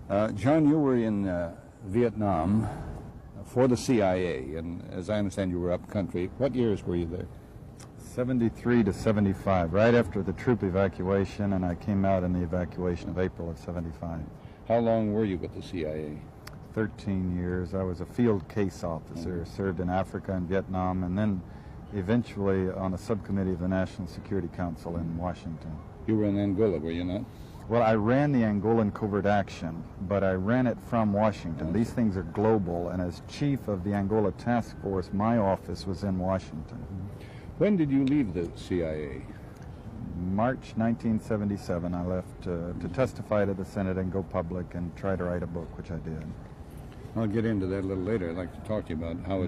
John, you were in Vietnam for the CIA, and as I understand, you were up country. What years were you there? 73 to 75, right after the troop evacuation, and I came out in the evacuation of April of 75. How long were you with the CIA? 13 years. I was a field case officer, served in Africa and Vietnam, and then eventually on a subcommittee of the National Security Council in Washington. You were in Angola, were you not? Well, I ran the Angolan covert action, but I ran it from Washington. These things are global, and as chief of the Angola task force, my office was in Washington. When did you leave the CIA? March 1977. I left to testify to the Senate and go public and try to write a book, which I did. I'll get into that a little later. I'd like to talk to you about how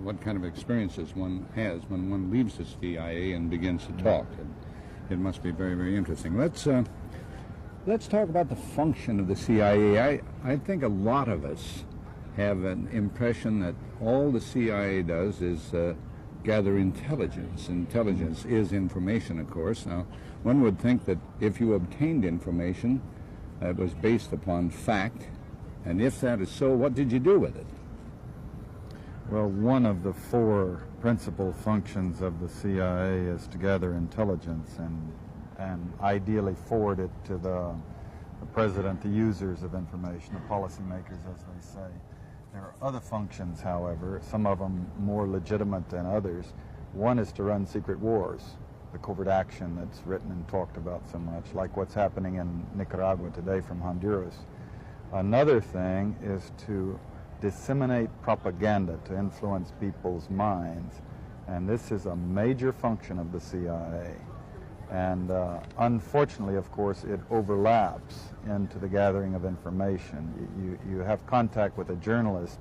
what kind of experiences one has when one leaves the CIA and begins to talk. It must be very, very interesting. Let's talk about the function of the CIA. I think a lot of us have an impression that all the CIA does is gather intelligence. Intelligence is information, of course. Now, one would think that if you obtained information, it was based upon fact, and if that is so, what did you do with it? Well, one of the four principal functions of the CIA is to gather intelligence and ideally forward it to the president, the users of information, the policymakers, as they say. There are other functions, however, some of them more legitimate than others. One is to run secret wars, the covert action that's written and talked about so much, like what's happening in Nicaragua today from Honduras. Another thing is to disseminate propaganda to influence people's minds, and this is a major function of the CIA. And unfortunately, of course, it overlaps into the gathering of information. You have contact with a journalist,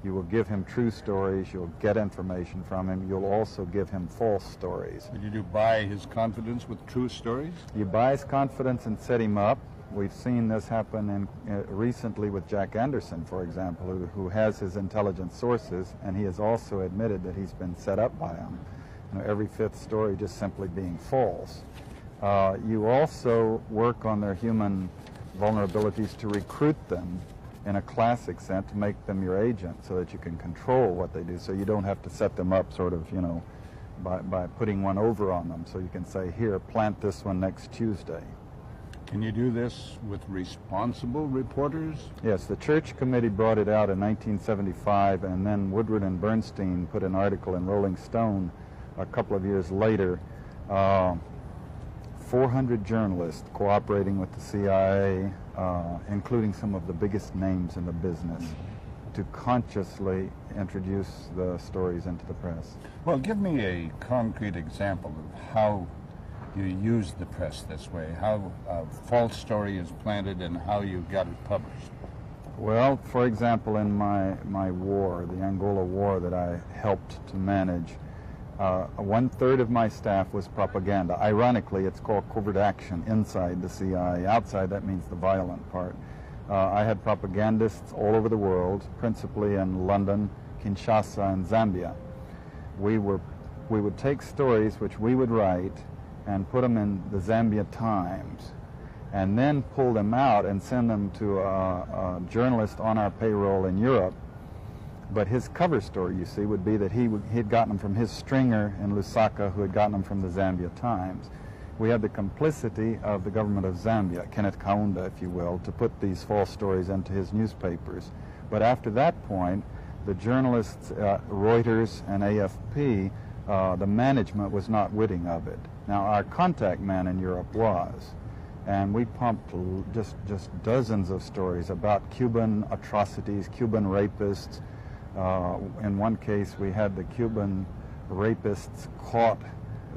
you will give him true stories, you'll get information from him, you'll also give him false stories. Did you buy his confidence with true stories? You buy his confidence and set him up. We've seen this happen recently with Jack Anderson, for example, who has his intelligence sources, and he has also admitted that he's been set up by them. Every fifth story just simply being false. You also work on their human vulnerabilities to recruit them in a classic sense, to make them your agent so that you can control what they do, so you don't have to set them up sort of, by putting one over on them. So you can say, here, plant this one next Tuesday. Can you do this with responsible reporters? Yes, the Church Committee brought it out in 1975, and then Woodward and Bernstein put an article in Rolling Stone a couple of years later. 400 journalists cooperating with the CIA, including some of the biggest names in the business, to consciously introduce the stories into the press. Well, give me a concrete example of how you use the press this way, how a false story is planted and how you got it published. Well, for example, in my war, the Angola war that I helped to manage, 1/3 of my staff was propaganda. Ironically, it's called covert action inside the CIA. Outside, that means the violent part. I had propagandists all over the world, principally in London, Kinshasa, and Zambia. We would take stories which we would write and put them in the Zambia Times, and then pull them out and send them to a journalist on our payroll in Europe. But his cover story, you see, would be that he had gotten them from his stringer in Lusaka, who had gotten them from the Zambia Times. We had the complicity of the government of Zambia, Kenneth Kaunda, if you will, to put these false stories into his newspapers. But after that point, the journalists, Reuters and AFP, the management was not witting of it. Now, our contact man in Europe was, and we pumped just dozens of stories about Cuban atrocities, Cuban rapists. In one case, we had the Cuban rapists caught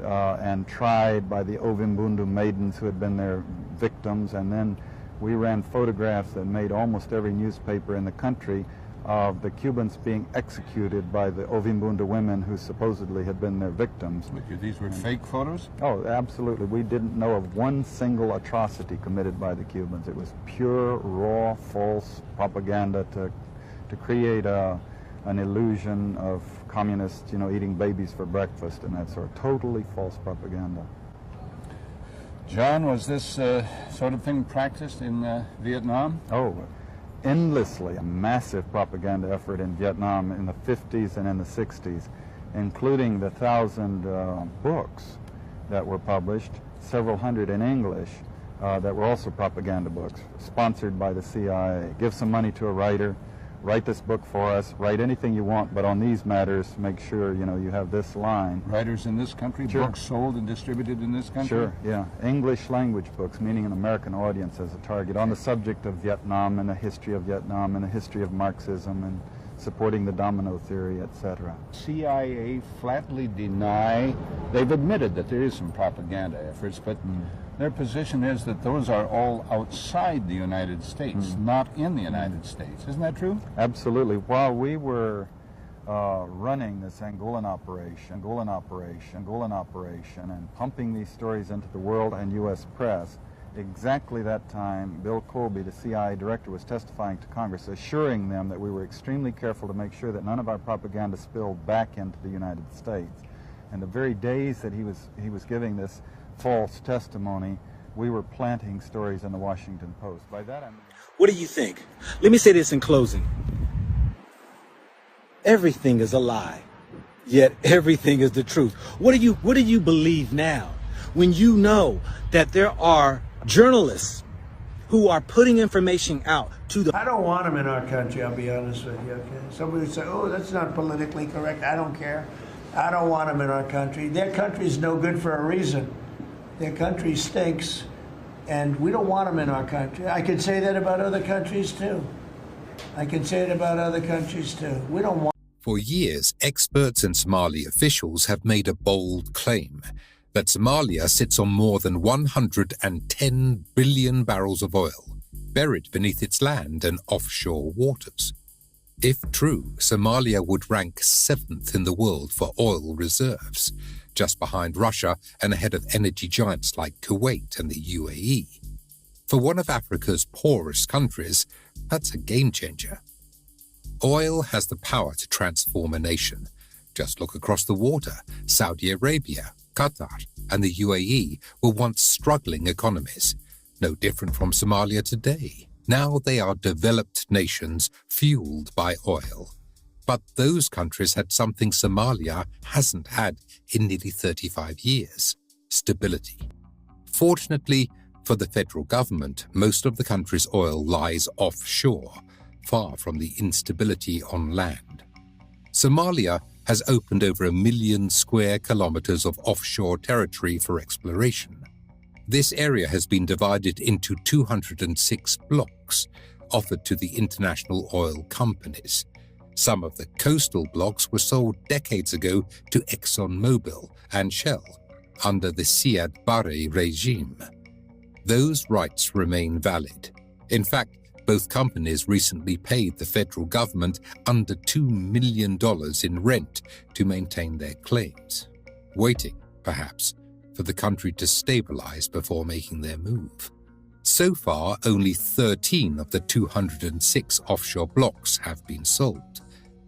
and tried by the Ovimbundu maidens who had been their victims, and then we ran photographs that made almost every newspaper in the country of the Cubans being executed by the Ovimbundu women who supposedly had been their victims. These were fake photos? Oh, absolutely. We didn't know of one single atrocity committed by the Cubans. It was pure, raw, false propaganda to create an illusion of communists, eating babies for breakfast and that sort of totally false propaganda. John, was this sort of thing practiced in Vietnam? Oh, endlessly a massive propaganda effort in Vietnam in the 50s and in the 60s, including the 1,000 books that were published, several hundred in English, that were also propaganda books, sponsored by the CIA. Give some money to a writer, write this book for us, write anything you want, but on these matters, make sure, you know, you have this line. Writers in this country, Sure. books sold and distributed in this country? Sure, yeah. English language books, meaning an American audience as a target, on the subject of Vietnam and the history of Vietnam and the history of Marxism and supporting the domino theory, etc. CIA flatly deny, they've admitted that there is some propaganda efforts, but their position is that those are all outside the United States, not in the United States. Isn't that true? Absolutely. While we were running this Angolan operation, and pumping these stories into the world and U.S. press, exactly that time, Bill Colby, the CIA director, was testifying to Congress, assuring them that we were extremely careful to make sure that none of our propaganda spilled back into the United States. And the very days that he was giving this false testimony, we were planting stories in the Washington Post. By that I mean... What do you think? Let me say this in closing. Everything is a lie, yet everything is the truth. What do you believe now when you know that there are journalists who are putting information out to the... I don't want them in our country, I'll be honest with you, okay? Somebody would say, oh, that's not politically correct. I don't care. I don't want them in our country. Their country's no good for a reason. Their country stinks, and we don't want them in our country. I could say that about other countries, too. We don't want... For years, experts and Somali officials have made a bold claim that Somalia sits on more than 110 billion barrels of oil, buried beneath its land and offshore waters. If true, Somalia would rank 7th in the world for oil reserves, just behind Russia and ahead of energy giants like Kuwait and the UAE. For one of Africa's poorest countries, that's a game changer. Oil has the power to transform a nation. Just look across the water. Saudi Arabia, Qatar, and the UAE were once struggling economies, no different from Somalia today. Now they are developed nations fueled by oil. But those countries had something Somalia hasn't had in nearly 35 years: stability. Fortunately for the federal government, most of the country's oil lies offshore, far from the instability on land. Somalia has opened over 1 million square kilometers of offshore territory for exploration. This area has been divided into 206 blocks, offered to the international oil companies. Some of the coastal blocks were sold decades ago to ExxonMobil and Shell under the Siad Barre regime. Those rights remain valid. In fact, both companies recently paid the federal government under $2 million in rent to maintain their claims, waiting, perhaps, for the country to stabilize before making their move. So far, only 13 of the 206 offshore blocks have been sold.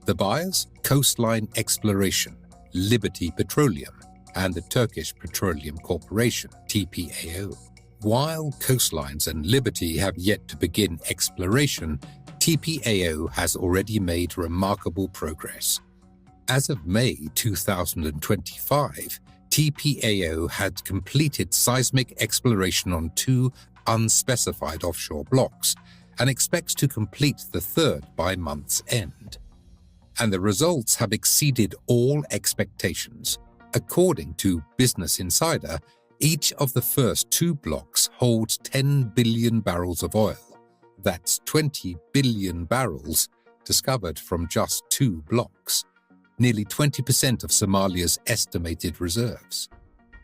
The buyers? Coastline Exploration, Liberty Petroleum, and the Turkish Petroleum Corporation, TPAO. While Coastlines and Liberty have yet to begin exploration, TPAO has already made remarkable progress. As of May 2025, TPAO had completed seismic exploration on 2 unspecified offshore blocks and expects to complete the 3rd by month's end. And the results have exceeded all expectations. According to Business Insider, each of the first 2 blocks holds 10 billion barrels of oil. That's 20 billion barrels discovered from just 2 blocks, nearly 20% of Somalia's estimated reserves.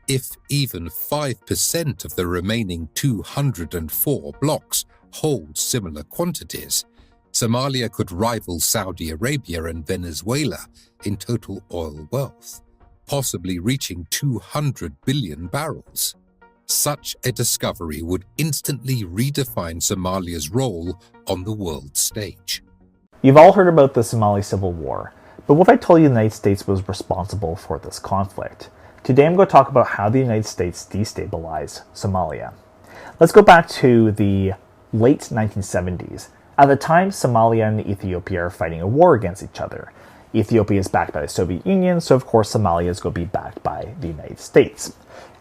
If even 5% of the remaining 204 blocks hold similar quantities, Somalia could rival Saudi Arabia and Venezuela in total oil wealth, possibly reaching 200 billion barrels. Such a discovery would instantly redefine Somalia's role on the world stage. You've all heard about the Somali Civil War, but what if I told you the United States was responsible for this conflict? Today I'm going to talk about how the United States destabilized Somalia. Let's go back to the late 1970s. At the time, Somalia and Ethiopia are fighting a war against each other. Ethiopia is backed by the Soviet Union, so of course Somalia is going to be backed by the United States.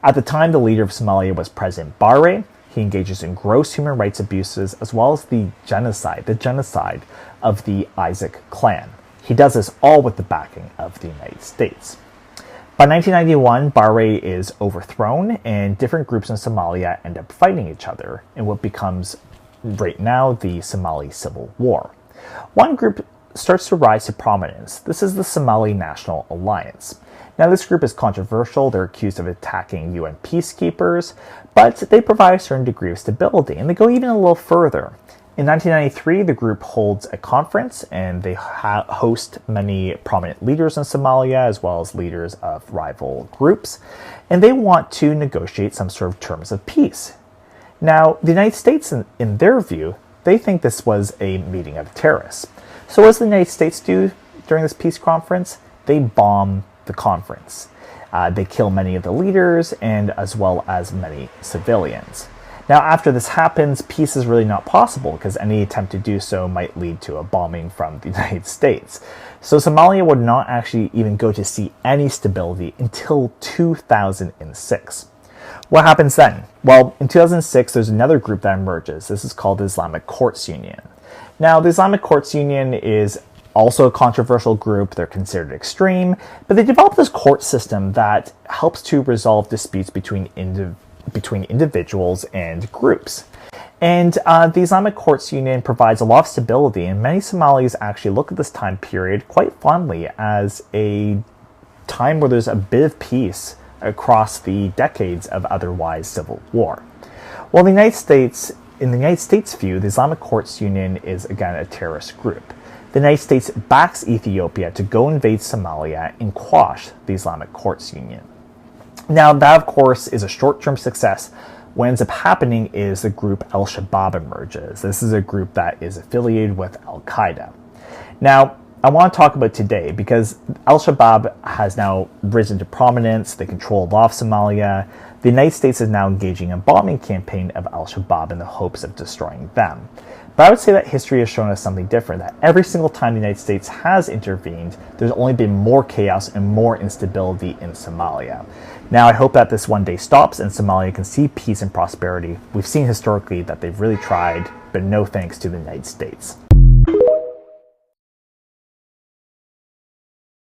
At the time, the leader of Somalia was President Barre. He engages in gross human rights abuses as well as the genocide of the Isaac clan. He does this all with the backing of the United States. By 1991, Barre is overthrown and different groups in Somalia end up fighting each other in what becomes, right now, the Somali Civil War. One group starts to rise to prominence. This is the Somali National Alliance. Now, this group is controversial. They're accused of attacking UN peacekeepers, but they provide a certain degree of stability, and they go even a little further. In 1993, the group holds a conference, and they host many prominent leaders in Somalia, as well as leaders of rival groups, and they want to negotiate some sort of terms of peace. Now, the United States, in their view, they think this was a meeting of terrorists. So what does the United States do during this peace conference? They bomb the conference. They kill many of the leaders and as well as many civilians. Now, after this happens, peace is really not possible because any attempt to do so might lead to a bombing from the United States. So Somalia would not actually even go to see any stability until 2006. What happens then? Well, in 2006, there's another group that emerges. This is called the Islamic Courts Union. Now, the Islamic Courts Union is also a controversial group. They're considered extreme, but they developed this court system that helps to resolve disputes between individuals and groups. And the Islamic Courts Union provides a lot of stability, and many Somalis actually look at this time period quite fondly as a time where there's a bit of peace across the decades of otherwise civil war. Well, in the United States' view, the Islamic Courts Union is again a terrorist group. The United States backs Ethiopia to go invade Somalia and quash the Islamic Courts Union. Now, that of course is a short-term success. What ends up happening is the group Al-Shabaab emerges. This is a group that is affiliated with Al-Qaeda. Now, I want to talk about today because Al-Shabaab has now risen to prominence. They control a lot of Somalia. The United States is now engaging in a bombing campaign of Al-Shabaab in the hopes of destroying them. But I would say that history has shown us something different, that every single time the United States has intervened, there's only been more chaos and more instability in Somalia. Now, I hope that this one day stops and Somalia can see peace and prosperity. We've seen historically that they've really tried, but no thanks to the United States.